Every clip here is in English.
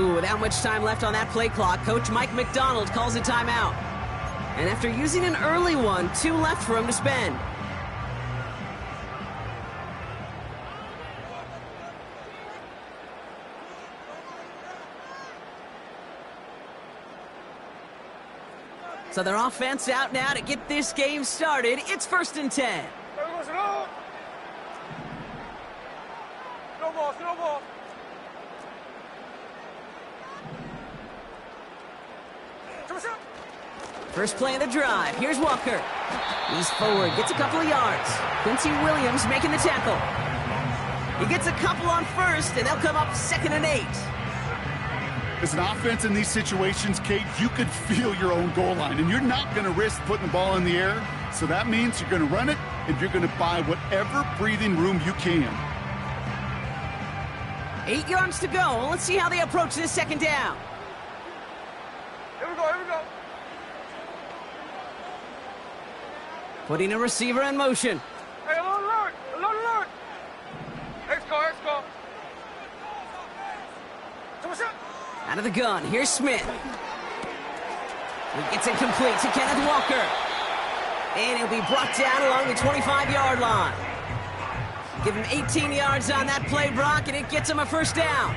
Ooh, without much time left on that play clock, Coach Mike McDonald calls a timeout. And after using an early one, 2 left for him to spend. So their offense out now to get this game started. It's 1st and 10. No ball. First play of the drive. Here's Walker. He's forward, gets a couple of yards. Quincy Williams making the tackle. He gets a couple on first, and they'll come up 2nd and 8. As an offense in these situations, Kate, you could feel your own goal line, and you're not going to risk putting the ball in the air. So that means you're going to run it, and you're going to buy whatever breathing room you can. 8 yards to go. Let's see how they approach this 2nd down. Here we go. Putting a receiver in motion. Hey, alert! Let's go. Out of the gun, here's Smith. He gets it complete to Kenneth Walker. And he'll be brought down along the 25-yard line. Give him 18 yards on that play, Brock, and it gets him a 1st down.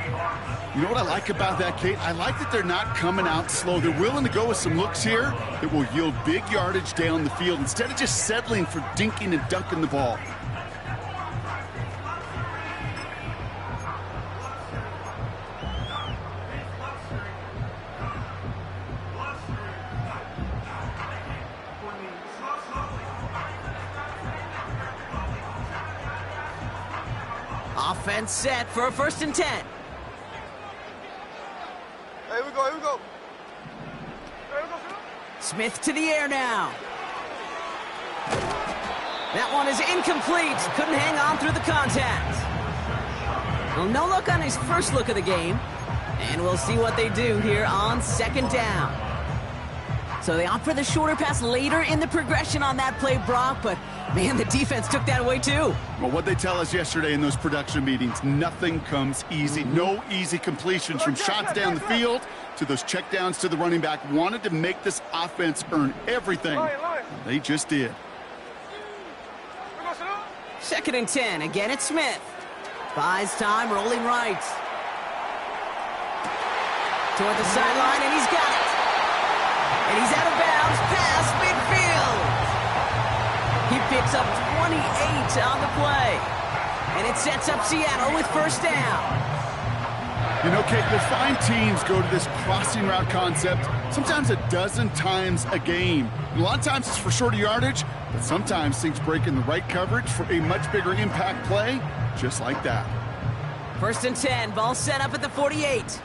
You know what I like about that, Kate? I like that they're not coming out slow. They're willing to go with some looks here that will yield big yardage down the field instead of just settling for dinking and dunking the ball. Offense set for a 1st and 10. Here we go. Smith to the air now. That one is incomplete. Couldn't hang on through the contact. Well, no look on his first look of the game. And we'll see what they do here on 2nd down. So they opt for the shorter pass later in the progression on that play, Brock, but man, the defense took that away too. Well, what they tell us yesterday in those production meetings, nothing comes easy. No easy completions from shots down the field to those checkdowns to the running back. Wanted to make this offense earn everything. They just did. 2nd and 10. Again, it's Smith. Buys time, rolling right. Toward the sideline, and he's got it. And he's out of bounds past midfield. He picks up 28 on the play. And it sets up Seattle with 1st down. You know, Kate, you'll find teams go to this crossing route concept sometimes a dozen times a game. And a lot of times it's for shorter yardage, but sometimes things break in the right coverage for a much bigger impact play, just like that. 1st and 10, ball set up at the 48.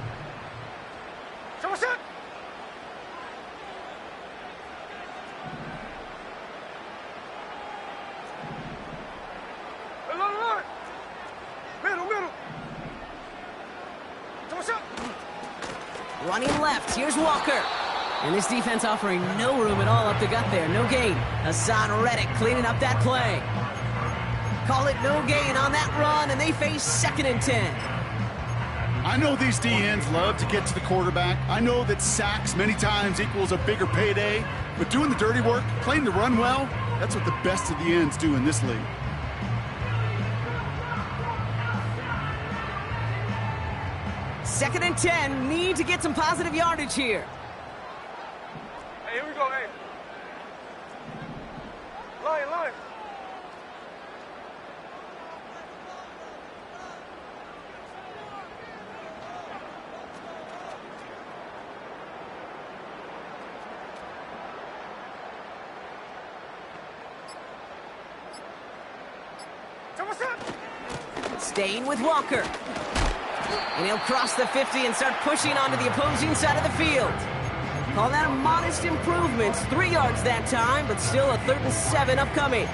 Running left, here's Walker. And this defense offering no room at all up the gut there. No gain. Hassan Reddick cleaning up that play. Call it no gain on that run, and they face 2nd and 10. I know these DNs love to get to the quarterback. I know that sacks many times equals a bigger payday. But doing the dirty work, playing the run well, that's what the best of the ends do in this league. Second and 10, need to get some positive yardage here. Hey, here we go, hey. Line. Staying with Walker. And he'll cross the 50 and start pushing onto the opposing side of the field. Call that a modest improvement. 3 yards that time, but still a 3rd and 7 upcoming.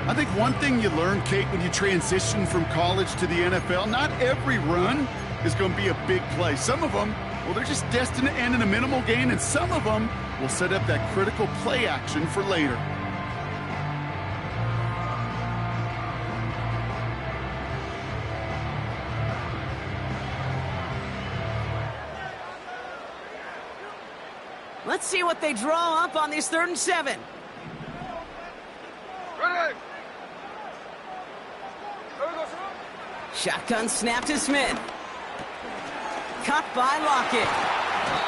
I think one thing you learn, Kate, when you transition from college to the NFL, not every run is going to be a big play. Some of them, well, they're just destined to end in a minimal gain, and some of them will set up that critical play action for later. Let's see what they draw up on this 3rd and 7. Ready. There we go, son. Shotgun snap to Smith. Cut by Lockett.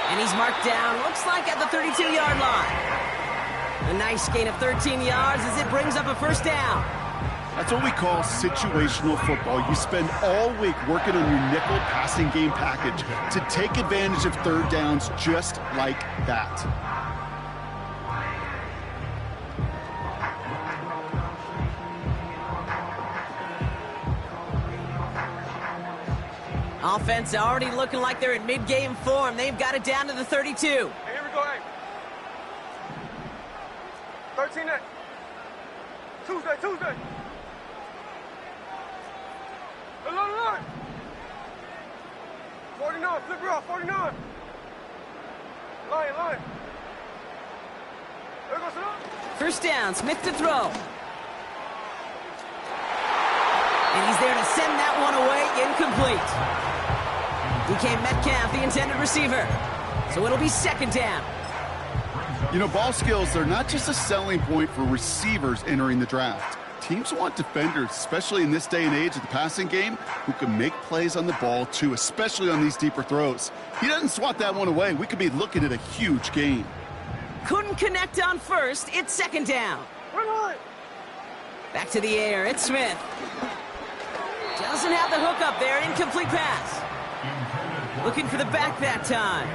And he's marked down, looks like at the 32-yard line. A nice gain of 13 yards as it brings up a 1st down. That's what we call situational football. You spend all week working on your nickel passing game package to take advantage of 3rd downs just like that. Offense already looking like they're in mid-game form. They've got it down to the 32. Hey, here we go, hey. 13-8. Tuesday. Line. 49, flip her off, 49. Line. There goes it. 1st down, Smith to throw. And he's there to send that one away, incomplete. DK Metcalf, the intended receiver. So it'll be 2nd down. You know, ball skills are not just a selling point for receivers entering the draft. Teams want defenders, especially in this day and age of the passing game, who can make plays on the ball, too, especially on these deeper throws. He doesn't swat that one away. We could be looking at a huge gain. Couldn't connect on 1st. It's 2nd down. Back to the air. It's Smith. Doesn't have the hook up there. Incomplete pass. Looking for the back that time.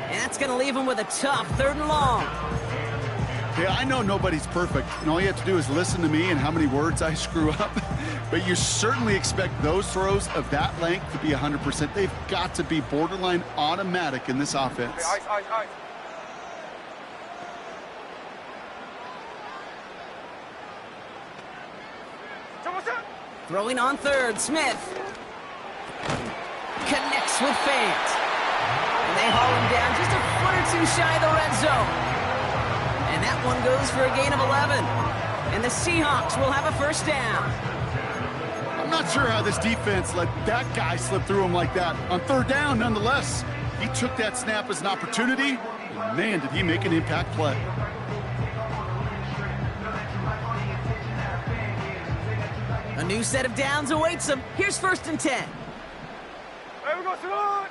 And that's going to leave him with a tough 3rd and long. Yeah, I know nobody's perfect, and all you have to do is listen to me and how many words I screw up. But you certainly expect those throws of that length to be 100%. They've got to be borderline automatic in this offense. Hey, ice. Throwing on 3rd, Smith. Connects with Fant. And they haul him down just a foot or 2 shy of the red zone. And that one goes for a gain of 11. And the Seahawks will have a 1st down. I'm not sure how this defense let that guy slip through him like that. On 3rd down, nonetheless, he took that snap as an opportunity, and man, did he make an impact play. A new set of downs awaits him. Here's 1st and 10. There we go, son.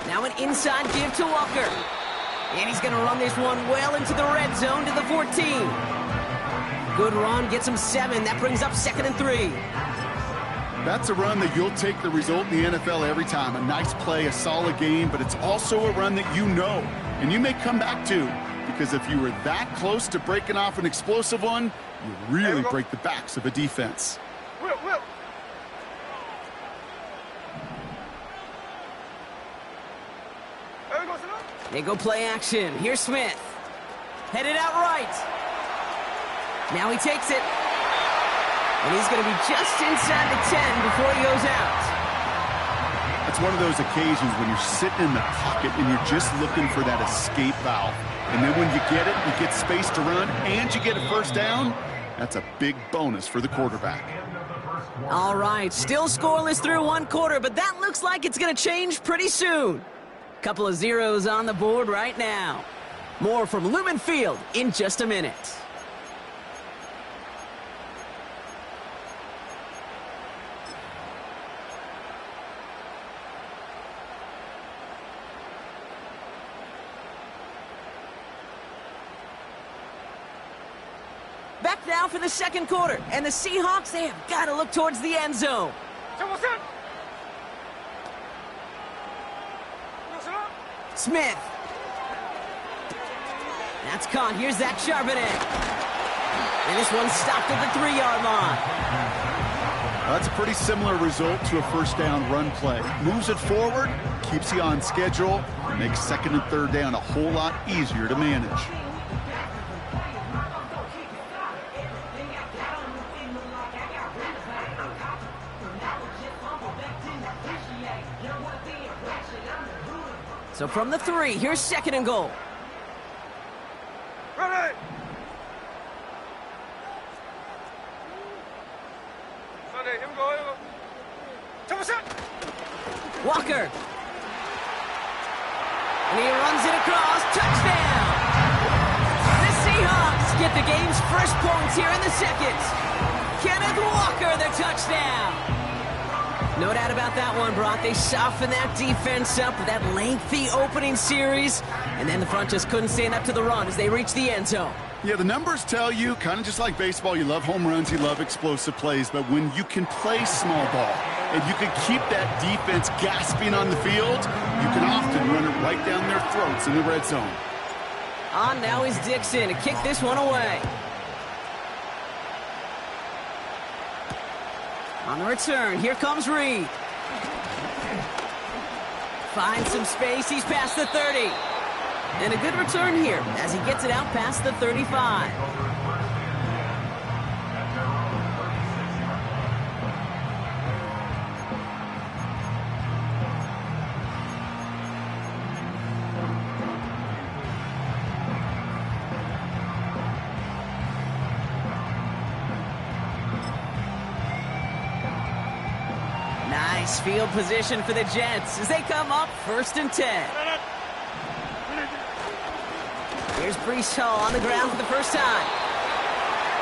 Now an inside give to Walker. And he's going to run this one well into the red zone to the 14. Good run, gets him 7. That brings up 2nd and 3. That's a run that you'll take the result in the NFL every time. A nice play, a solid game, but it's also a run that you know, and you may come back to, because if you were that close to breaking off an explosive one, you really break the backs of a defense. Whip. There we go, son. They go play action. Here's Smith. Headed out right. Now he takes it. And he's going to be just inside the 10 before he goes out. It's one of those occasions when you're sitting in the pocket and you're just looking for that escape valve. And then when you get it, you get space to run, and you get a 1st down. That's a big bonus for the quarterback. All right, still scoreless through 1 quarter, but that looks like it's going to change pretty soon. Couple of zeros on the board right now. More from Lumen Field in just a minute. Back now for the 2nd quarter, and the Seahawks, they have got to look towards the end zone. Smith. That's caught. Here's Zach Charbonnet. And this one's stopped at the 3-yard line. That's a pretty similar result to a 1st down run play. Moves it forward, keeps you on schedule, and makes 2nd and 3rd down a whole lot easier to manage. So from the 3, here's 2nd and goal. Ready. Sunday. Here we go. Here we go. Double shot. Walker. And he runs it across. Touchdown! The Seahawks get the game's first points here in the second. Kenneth Walker, the touchdown. No doubt about that one, Brock. They softened that defense up with that lengthy opening series, and then the front just couldn't stand up to the run as they reached the end zone. Yeah, the numbers tell you, kind of just like baseball, you love home runs, you love explosive plays, but when you can play small ball and you can keep that defense gasping on the field, you can often run it right down their throats in the red zone. On now is Dixon to kick this one away. On the return, here comes Reed. Finds some space, he's past the 30. And a good return here as he gets it out past the 35. Nice field position for the Jets as they come up 1st and 10. Here's Breece Hall on the ground for the first time.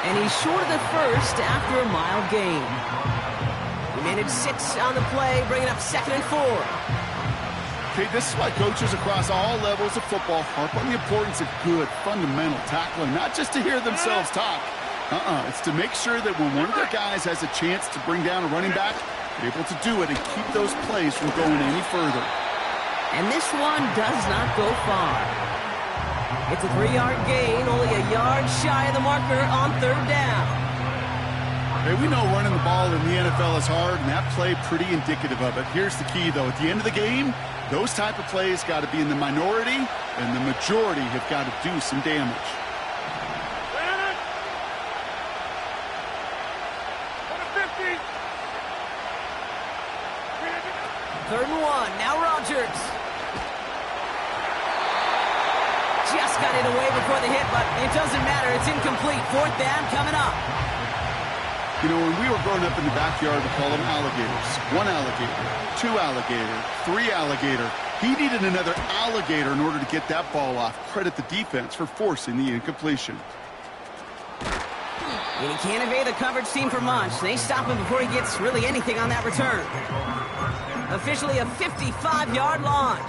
And he's short of the first after a mild gain. He managed 6 on the play, bringing up 2nd and 4. Okay, this is why coaches across all levels of football harp on the importance of good, fundamental tackling, not just to hear themselves talk. It's to make sure that when one of their guys has a chance to bring down a running back, they're able to do it and keep those plays from going any further. And this one does not go far. It's a 3-yard gain, only a yard shy of the marker on 3rd down. Hey, we know running the ball in the NFL is hard, and that play pretty indicative of it. Here's the key, though. At the end of the game, those type of plays got to be in the minority, and the majority have got to do some damage. 3rd and 1, now Rodgers. Just got it away before the hit, but it doesn't matter. It's incomplete. 4th down coming up. You know, when we were growing up in the backyard, we call them alligators. 1 alligator, 2 alligator, 3 alligator. He needed another alligator in order to get that ball off. Credit the defense for forcing the incompletion. And he can't evade the coverage team for much. They stop him before he gets really anything on that return. Officially a 55-yard launch.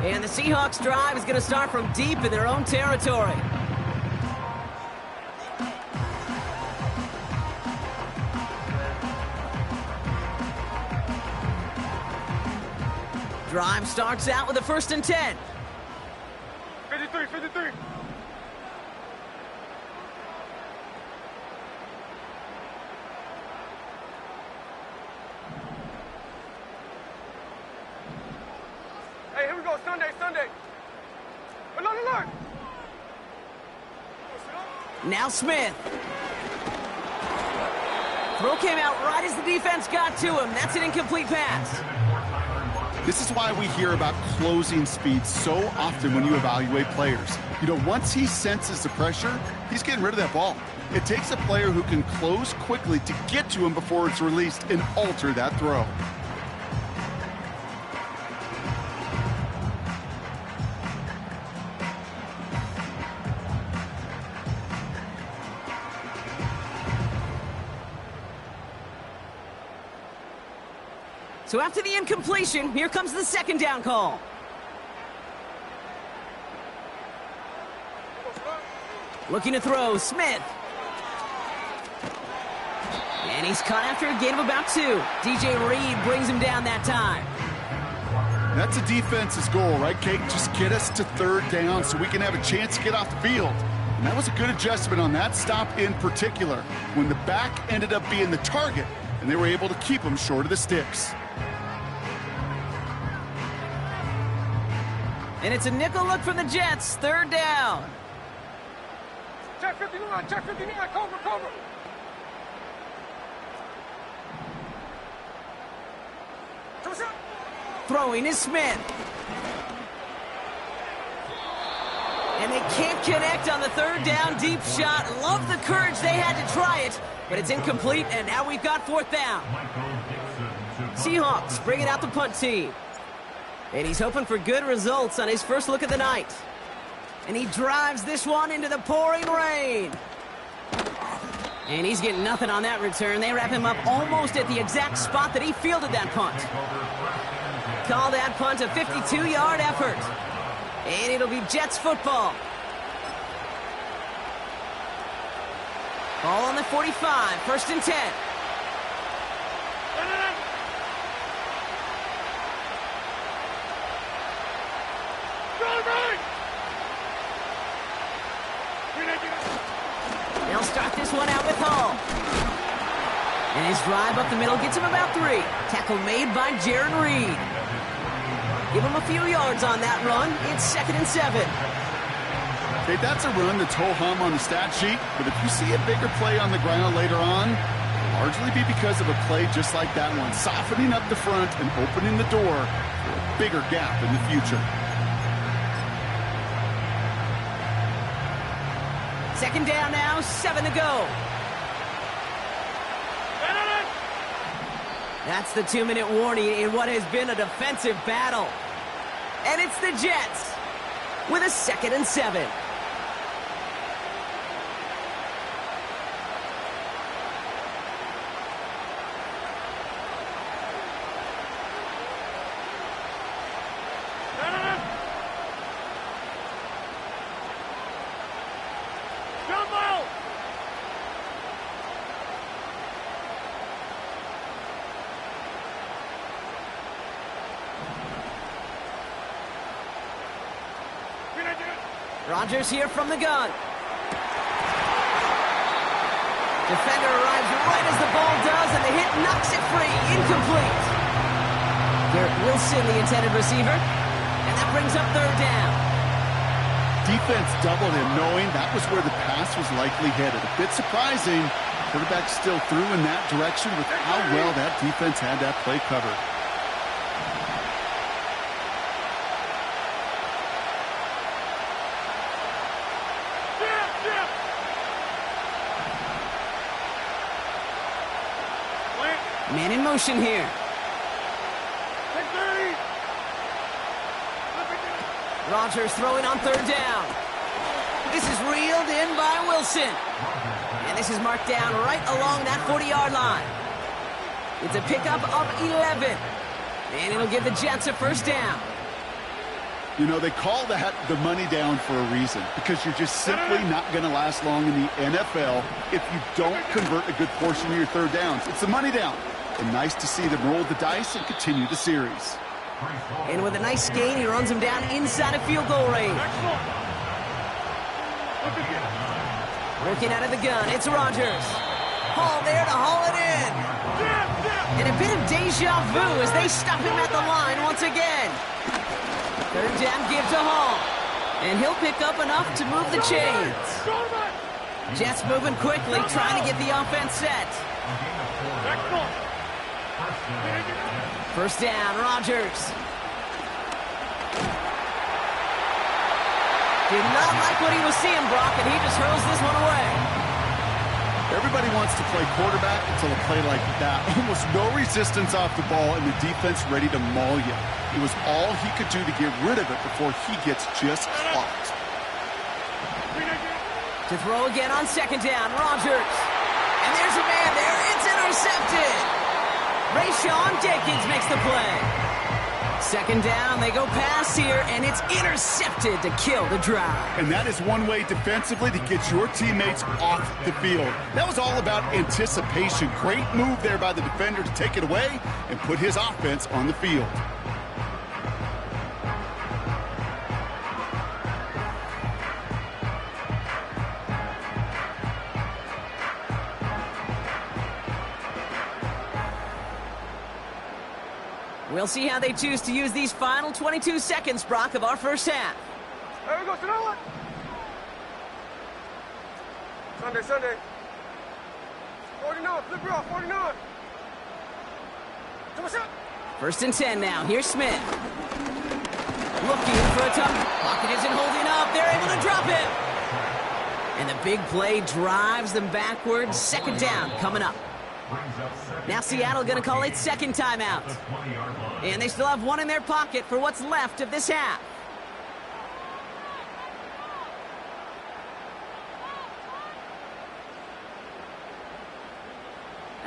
And the Seahawks drive is going to start from deep in their own territory. Drive starts out with a 1st and 10. 53, 53. Hey, here we go. Sunday. Alert. Now Smith. Throw came out right as the defense got to him. That's an incomplete pass. This is why we hear about closing speed so often when you evaluate players. You know, once he senses the pressure, he's getting rid of that ball. It takes a player who can close quickly to get to him before it's released and alter that throw. So after the incompletion, here comes the 2nd down call. Looking to throw, Smith. And he's caught after a gain of about 2. DJ Reed brings him down that time. That's a defense's goal, right, Kate? Just get us to 3rd down so we can have a chance to get off the field. And that was a good adjustment on that stop in particular, when the back ended up being the target, and they were able to keep him short of the sticks. And it's a nickel look from the Jets, 3rd down. Check 59, cover. Throwing is Smith. And they can't connect on the third down deep shot. Love the courage they had to try it, but it's incomplete, and now we've got fourth down. Seahawks bringing out the punt team. And he's hoping for good results on his first look of the night. And he drives this one into the pouring rain. And he's getting nothing on that return. They wrap him up almost at the exact spot that he fielded that punt. Call that punt a 52-yard effort. And it'll be Jets football. Ball on the 45, first and 10. They'll start this one out with Hall. And his drive up the middle gets him about 3. Tackle made by Jarran Reed. Give him a few yards on that run. It's 2nd and 7. Okay, that's a run that's ho-hum on the stat sheet, but if you see a bigger play on the ground later on, it'll largely be because of a play just like that one, softening up the front and opening the door for a bigger gap in the future. 2nd down now, 7 to go. That's the 2-minute warning in what has been a defensive battle. And it's the Jets with a 2nd and 7. Rodgers here from the gun. Defender arrives right as the ball does, and the hit knocks it free. Incomplete. Garrett Wilson, the intended receiver. And that brings up 3rd down. Defense doubled him, knowing that was where the pass was likely headed. A bit surprising. Quarterback still threw in that direction with how well that defense had that play covered. Man in motion here. Rodgers throwing on 3rd down. This is reeled in by Wilson. And this is marked down right along that 40-yard line. It's a pickup of 11. And it'll give the Jets a 1st down. You know, they call that the money down for a reason, because you're just simply not going to last long in the NFL if you don't convert a good portion of your 3rd downs. It's the money down. And nice to see them roll the dice and continue the series. And with a nice gain, he runs him down inside of field goal range. Working out of the gun, it's Rodgers. Hall there to haul it in. And a bit of deja vu as they stop him at the line once again. 3rd down give to Hall. And he'll pick up enough to move the chains. Jets moving quickly, trying to get the offense set. 1st down, Rodgers. Did not like what he was seeing, Brock, and he just hurls this one away. Everybody wants to play quarterback until a play like that. Almost no resistance off the ball and the defense ready to maul you. It was all he could do to get rid of it before he gets just caught. To throw again on 2nd down, Rodgers. And there's a man there. It's intercepted. Rayshawn Jenkins makes the play. 2nd down, they go pass here, and it's intercepted to kill the drive. And that is one way defensively to get your teammates off the field. That was all about anticipation. Great move there by the defender to take it away and put his offense on the field. We'll see how they choose to use these final 22 seconds, Brock, of our first half. There we go, Sonoma. Sunday. 49, flip it off, 49. To my shot. 1st and 10 now. Here's Smith. Looking for a tongue. Pocket isn't holding up. They're able to drop it. And the big play drives them backwards. Second down coming up. Now Seattle going to call it second timeout. And they still have one in their pocket for what's left of this half.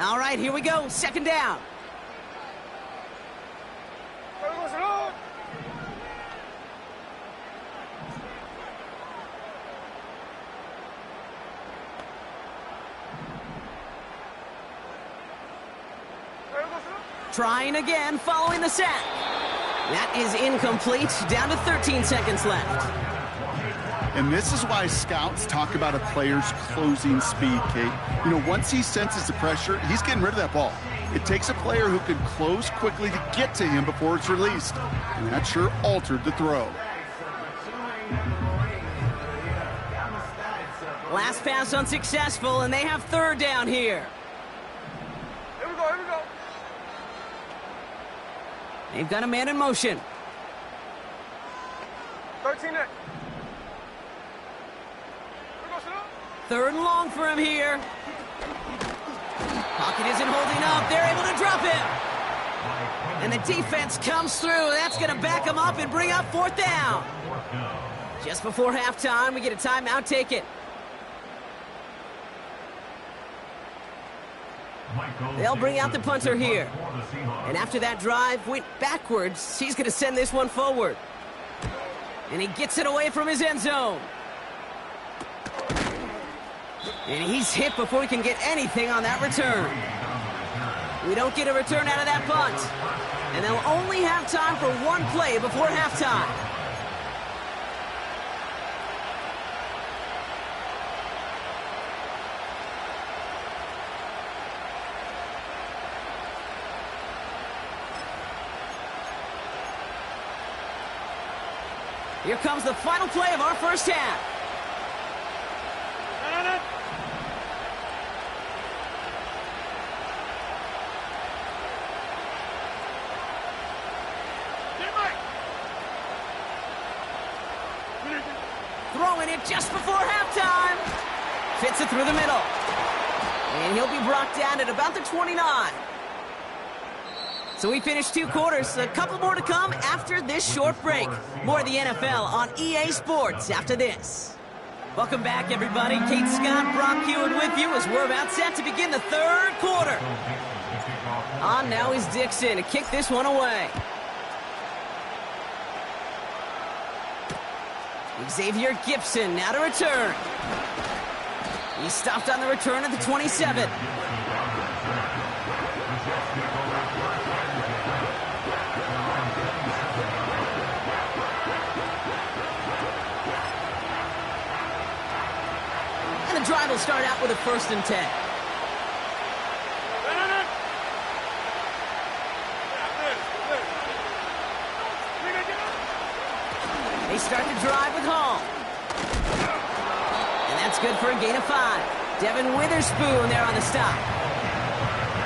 All right, here we go. Second down. There goes another. Trying again, following the sack. That is incomplete. Down to 13 seconds left. And this is why scouts talk about a player's closing speed, Kate. You know, once he senses the pressure, he's getting rid of that ball. It takes a player who can close quickly to get to him before it's released. And that sure altered the throw. Last pass unsuccessful, and they have third down here. Here we go, here we go. They've got a man in motion. 13 next. Third and long for him here. Pocket isn't holding up. They're able to drop it. And the defense comes through. That's going to back them up and bring up fourth down. Just before halftime, we get a timeout. Take it. They'll bring out the punter here. And after that drive went backwards, he's going to send this one forward. And he gets it away from his end zone. And he's hit before he can get anything on that return. We don't get a return out of that punt. And they'll only have time for one play before halftime. Here comes the final play of our first half. Throwing it just before halftime. Fits it through the middle. And he'll be brought down at about the 29. So we finished two quarters. A couple more to come after this short break. More of the NFL on EA Sports after this. Welcome back, everybody. Kate Scott, Brock Heward with you as we're about set to begin the third quarter. On now is Dixon to kick this one away. Xavier Gipson now to return. He stopped on the return at the 27. And the drive will start out with a 1st and 10. They start the drive with Hall. And that's good for a gain of 5. Devin Witherspoon there on the stop.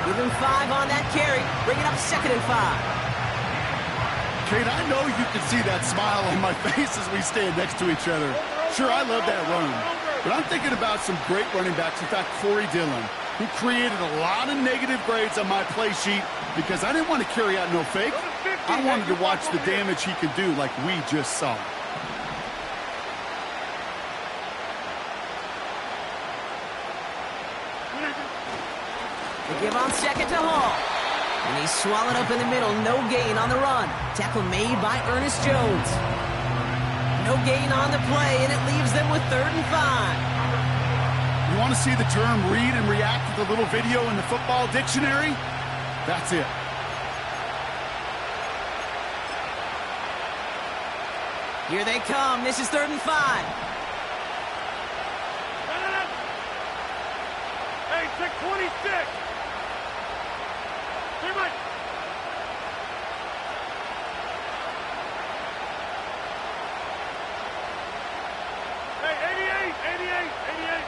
Give him 5 on that carry, bringing up 2nd and 5. Kate, I know you can see that smile on my face as we stand next to each other. Sure, I love that run. But I'm thinking about some great running backs. In fact, Corey Dillon, who created a lot of negative grades on my play sheet because I didn't want to carry out no fake. I wanted to watch the damage he could do like we just saw. They give on 2nd to Hall. And he's swallowed up in the middle. No gain on the run. Tackle made by Ernest Jones. No gain on the play, and it leaves them with 3rd and 5. You want to see the term read and react with a little video in the football dictionary? That's it. Here they come. This is 3rd and 5. Hey, 626. Hey, Mike. Hey, 88.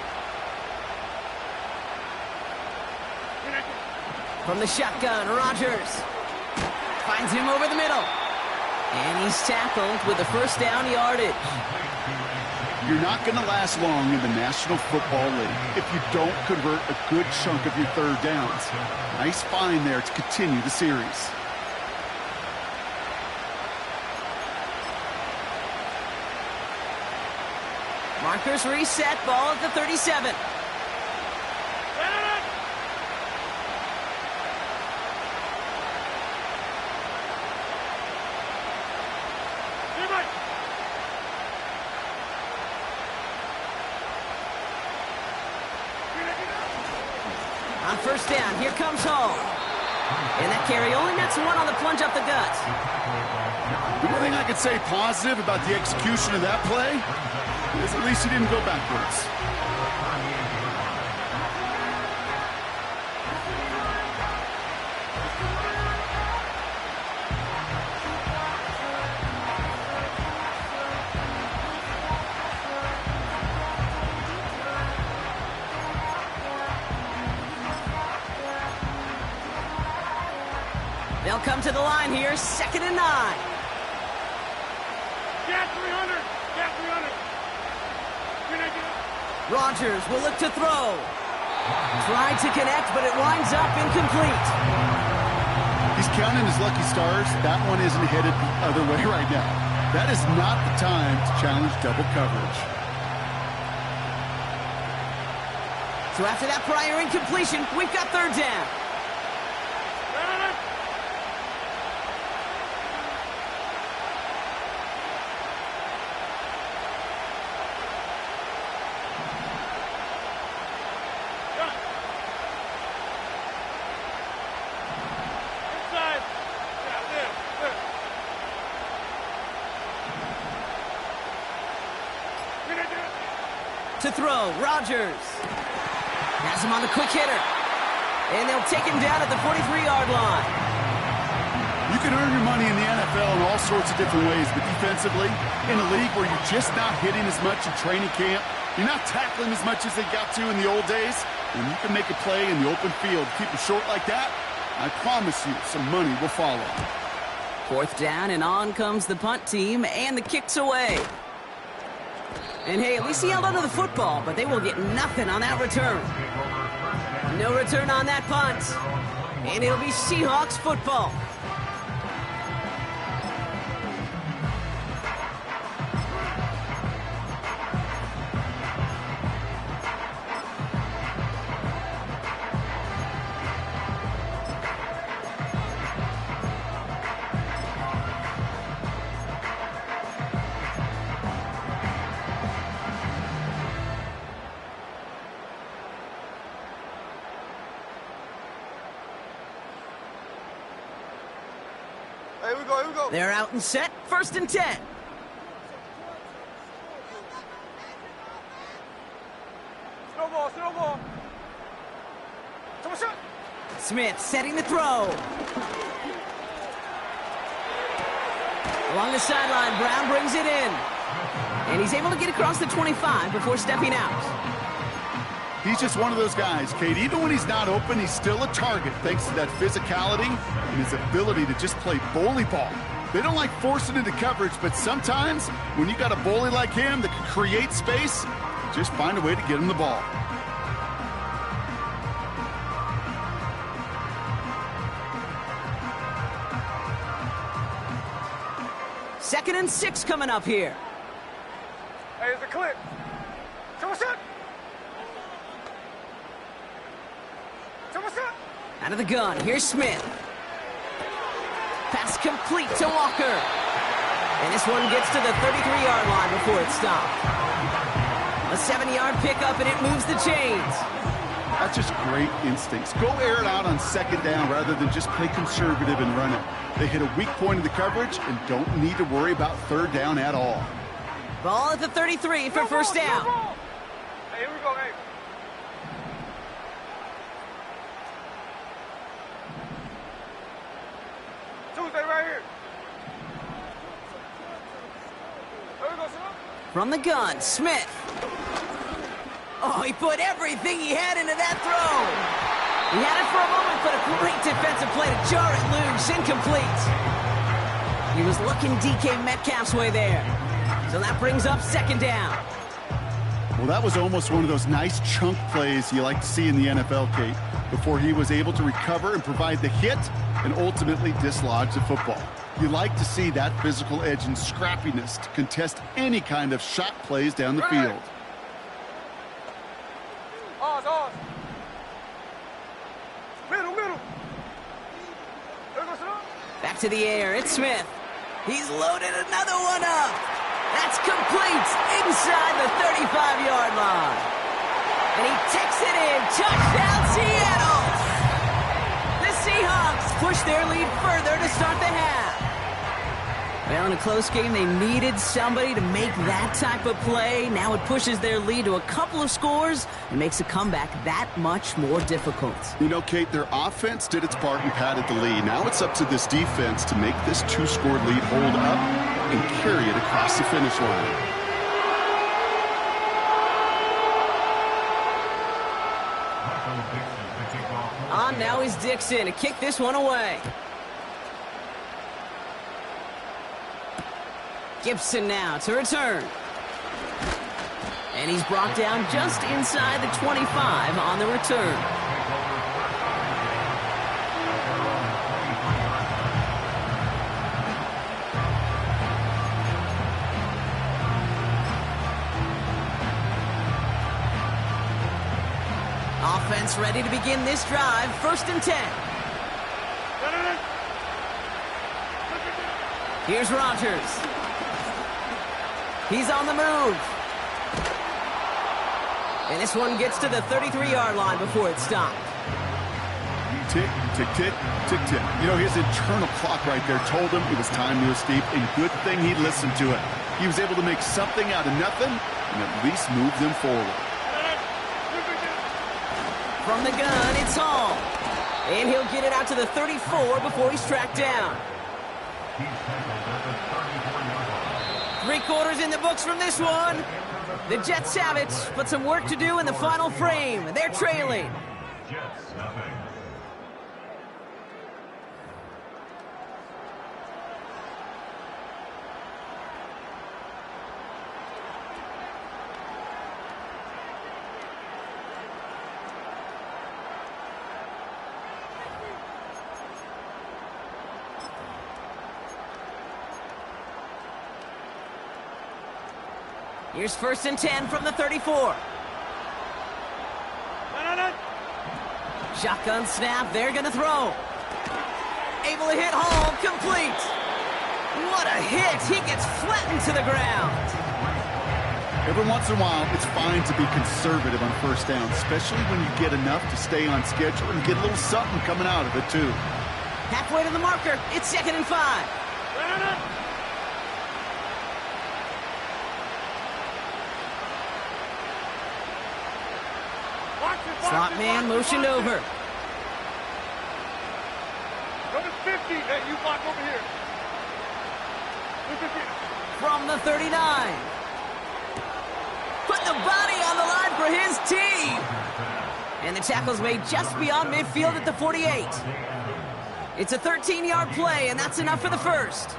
From the shotgun, Rodgers finds him over the middle. And he's tackled with the first down yardage. You're not going to last long in the National Football League if you don't convert a good chunk of your third downs. Nice find there to continue the series. Markers reset, ball at the 37. On first down, here comes Hall. And that carry only nets one on the plunge up the gut. The only thing I could say positive about the execution of that play is at least he didn't go backwards. They'll come to the line here, 2nd and 9. Get 300. Get 300. Rodgers will look to throw. Tried to connect, but it winds up incomplete. He's counting his lucky stars. That one isn't headed the other way right now. That is not the time to challenge double coverage. So after that prior incompletion, we've got third down. To throw, Rodgers. Has him on the quick hitter. And they'll take him down at the 43-yard line. You can earn your money in the NFL in all sorts of different ways, but defensively, in a league where you're just not hitting as much in training camp, you're not tackling as much as they got to in the old days, and you can make a play in the open field. Keep it short like that, I promise you some money will follow. 4th down, and on comes the punt team, and the kick's away. And hey, at least he held onto the football, but they will get nothing on that return. No return on that punt. And it'll be Seahawks football. Here we go, here we go. They're out and set, 1st and 10. Snowball, snowball. Come on, shot. Smith setting the throw. Along the sideline, Brown brings it in. And he's able to get across the 25 before stepping out. He's just one of those guys, Kate. Even when he's not open, he's still a target thanks to that physicality and his ability to just play bully ball. They don't like forcing into coverage, but sometimes when you got a bully like him that can create space, just find a way to get him the ball. Second and 6 coming up here. Hey, it's a clip. Come on, shot. Out of the gun, here's Smith. Pass complete to Walker. And this one gets to the 33-yard line before it's stopped. A 7-yard pickup, and it moves the chains. That's just great instincts. Go air it out on 2nd down rather than just play conservative and run it. They hit a weak point in the coverage and don't need to worry about 3rd down at all. Ball at the 33 for first down. Hey, here we go, hey. Tuesday right here. There we go, son. From the gun, Smith. Oh, he put everything he had into that throw. He had it for a moment, but a great defensive play to jar it loose. Incomplete. He was looking DK Metcalf's way there. So that brings up second down. Well, that was almost one of those nice chunk plays you like to see in the NFL, Kate, before he was able to recover and provide the hit and ultimately dislodge the football. You like to see that physical edge and scrappiness to contest any kind of shot plays down the field. Middle. Back to the air, it's Smith. He's loaded another one up. That's complete inside the 35-yard line. And he takes it in. Touchdown, Seattle! The Seahawks push their lead further to start the half. Well, in a close game, they needed somebody to make that type of play. Now it pushes their lead to a couple of scores and makes a comeback that much more difficult. You know, Kate, their offense did its part and padded the lead. Now it's up to this defense to make this two-score lead hold up and carry it across the finish line. On now is Dixon to kick this one away. Gibson now to return. And he's brought down just inside the 25 on the return. Offense ready to begin this drive. 1st and 10. Here's Rodgers. He's on the move. And this one gets to the 33-yard line before it's stopped. Tick, tick, tick, tick, tick. You know, his internal clock right there told him it was time to escape, and good thing he listened to it. He was able to make something out of nothing and at least move them forward. From the gun, it's Hall. And he'll get it out to the 34 before he's tracked down. 3 quarters in the books from this one. The Jets have it, but some work to do in the final frame. They're trailing. Here's 1st and 10 from the 34. Shotgun snap, they're gonna throw. Able to hit Hall, complete. What a hit, he gets flattened to the ground. Every once in a while, it's fine to be conservative on 1st down, especially when you get enough to stay on schedule and get a little something coming out of it, too. Halfway to the marker, it's 2nd and 5. Slot man motioned over. Number 50, hey, you block over here. From the 39. Put the body on the line for his team. And the tackle's made just beyond midfield at the 48. It's a 13-yard play, and that's enough for the first.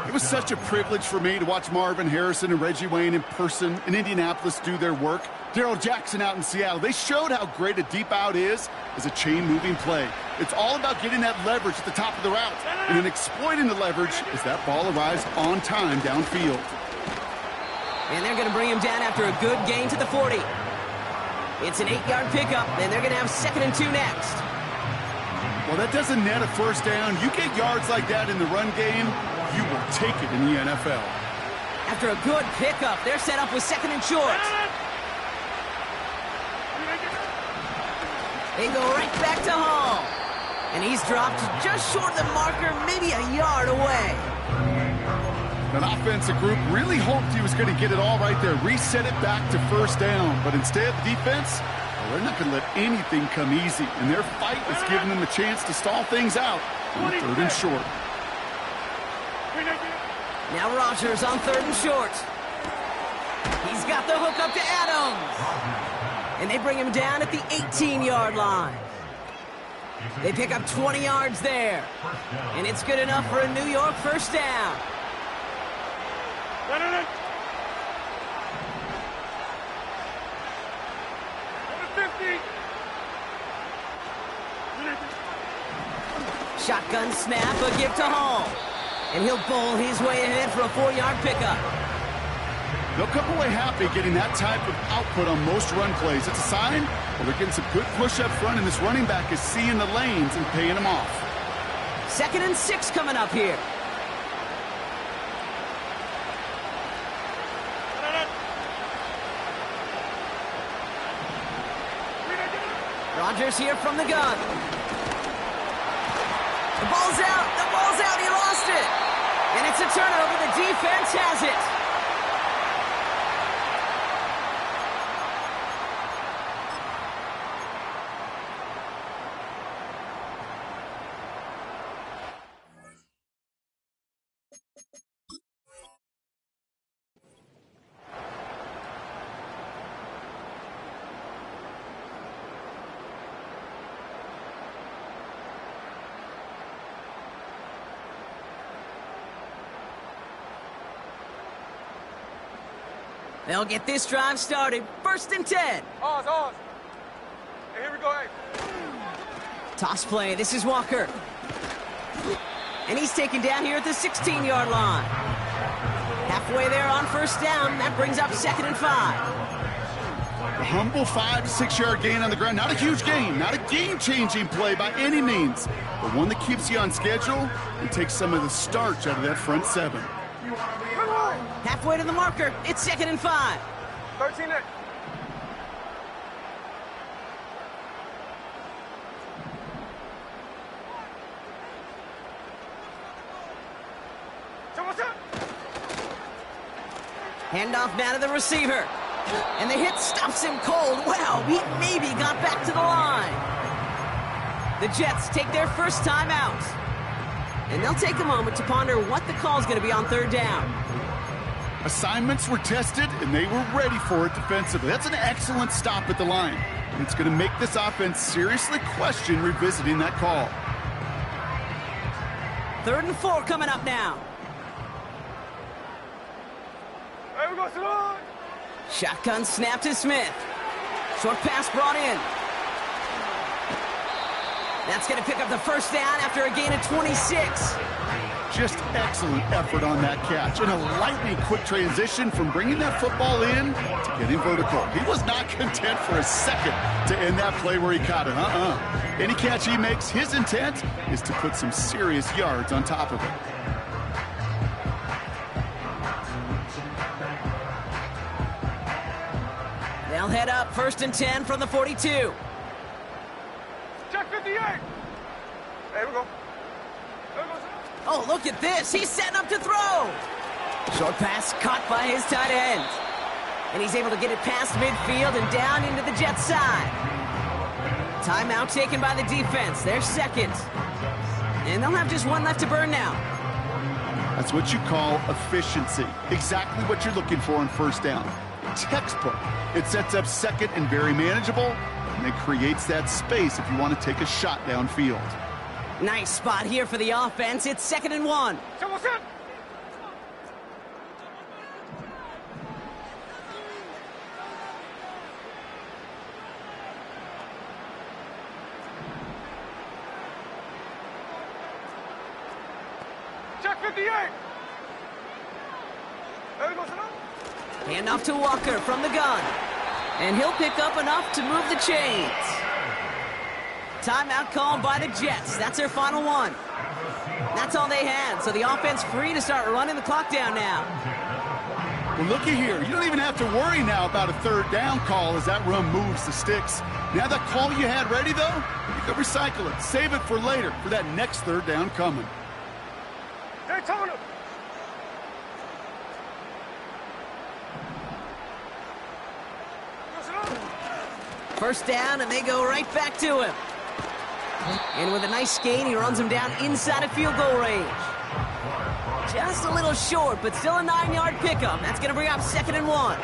It was such a privilege for me to watch Marvin Harrison and Reggie Wayne in person in Indianapolis do their work. Darrell Jackson out in Seattle. They showed how great a deep out is as a chain-moving play. It's all about getting that leverage at the top of the route and then exploiting the leverage as that ball arrives on time downfield. And they're going to bring him down after a good gain to the 40. It's an 8-yard pickup, and they're going to have 2nd and 2 next. Well, that doesn't net a 1st down. You get yards like that in the run game, you will take it in the NFL. After a good pickup, they're set up with 2nd and short. They go right back to Hall. And he's dropped just short of the marker, maybe a yard away. That offensive group really hoped he was going to get it all right there, reset it back to 1st down. But instead, the defense, well, they're not going to let anything come easy. And their fight is giving them a chance to stall things out on 3rd and short. Now Rodgers on 3rd and short. He's got the hook up to Adams. And they bring him down at the 18-yard line. They pick up 20 yards there. And it's good enough for a New York first down. Shotgun snap, a give to Hall. And he'll bowl his way ahead for a 4-yard pickup. They'll come away happy getting that type of output on most run plays. It's a sign, well, they're getting some good push up front, and this running back is seeing the lanes and paying them off. 2nd and 6 coming up here. Rodgers here from the gun. The ball's out. The ball's out. He lost it. And it's a turnover. The defense has it. They'll get this drive started. 1st and 10. Oz. Hey, here we go, hey. Toss play. This is Walker. And he's taken down here at the 16-yard line. Halfway there on 1st down. That brings up 2nd and 5. A humble 5 to 6 yard gain on the ground. Not a huge gain. Not a game-changing play by any means. But one that keeps you on schedule and takes some of the starch out of that front 7. Halfway to the marker. It's 2nd and 5. 13 8. Handoff now to the receiver. And the hit stops him cold. Wow, he maybe got back to the line. The Jets take their first time out. And they'll take a moment to ponder what the call is going to be on 3rd down. Assignments were tested, and they were ready for it defensively. That's an excellent stop at the line. And it's going to make this offense seriously question revisiting that call. 3rd and 4 coming up now. Hey, we go, Salon. Shotgun snap to Smith. Short pass brought in. That's going to pick up the first down after a gain of 26. Just excellent effort on that catch. And a lightning quick transition from bringing that football in to getting vertical. He was not content for a second to end that play where he caught it. Any catch he makes, his intent is to put some serious yards on top of it. They'll head up 1st and 10 from the 42. Check 58. There we go. Oh, look at this. He's setting up to throw. Short pass caught by his tight end. And he's able to get it past midfield and down into the Jets side. Timeout taken by the defense. They're 2nd. And they'll have just 1 left to burn now. That's what you call efficiency. Exactly what you're looking for on 1st down. Textbook. It sets up 2nd and very manageable, and it creates that space if you want to take a shot downfield. Nice spot here for the offense. It's 2nd and 1. Check 58. There we go, Salon. Handoff to Walker from the gun. And he'll pick up enough to move the chains. Timeout called by the Jets. That's their final one. That's all they had, so the offense free to start running the clock down now. Well, looky here. You don't even have to worry now about a 3rd down call as that run moves the sticks. Now that call you had ready, though, you can recycle it. Save it for later for that next 3rd down coming. Daytona. First down, and they go right back to him. And with a nice gain, he runs him down inside of field goal range. Just a little short, but still a 9-yard pickup. That's going to bring up 2nd and 1.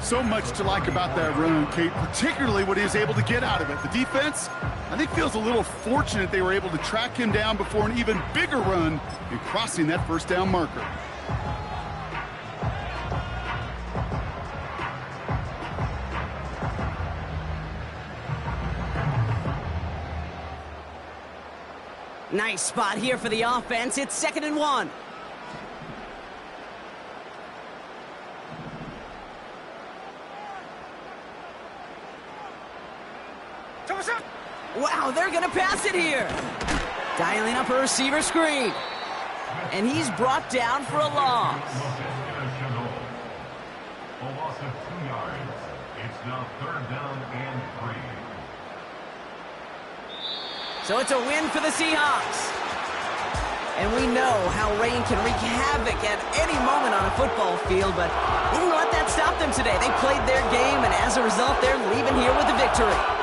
So much to like about that run, Kate, particularly what he was able to get out of it. The defense, I think, feels a little fortunate they were able to track him down before an even bigger run in crossing that first down marker. Nice spot here for the offense. It's 2nd and 1. Wow, they're going to pass it here. Dialing up a receiver screen. And he's brought down for a loss. A loss of 2 yards. It's now 3rd down and 3. So it's a win for the Seahawks. And we know how rain can wreak havoc at any moment on a football field, but they didn't let that stop them today. They played their game, and as a result, they're leaving here with a victory.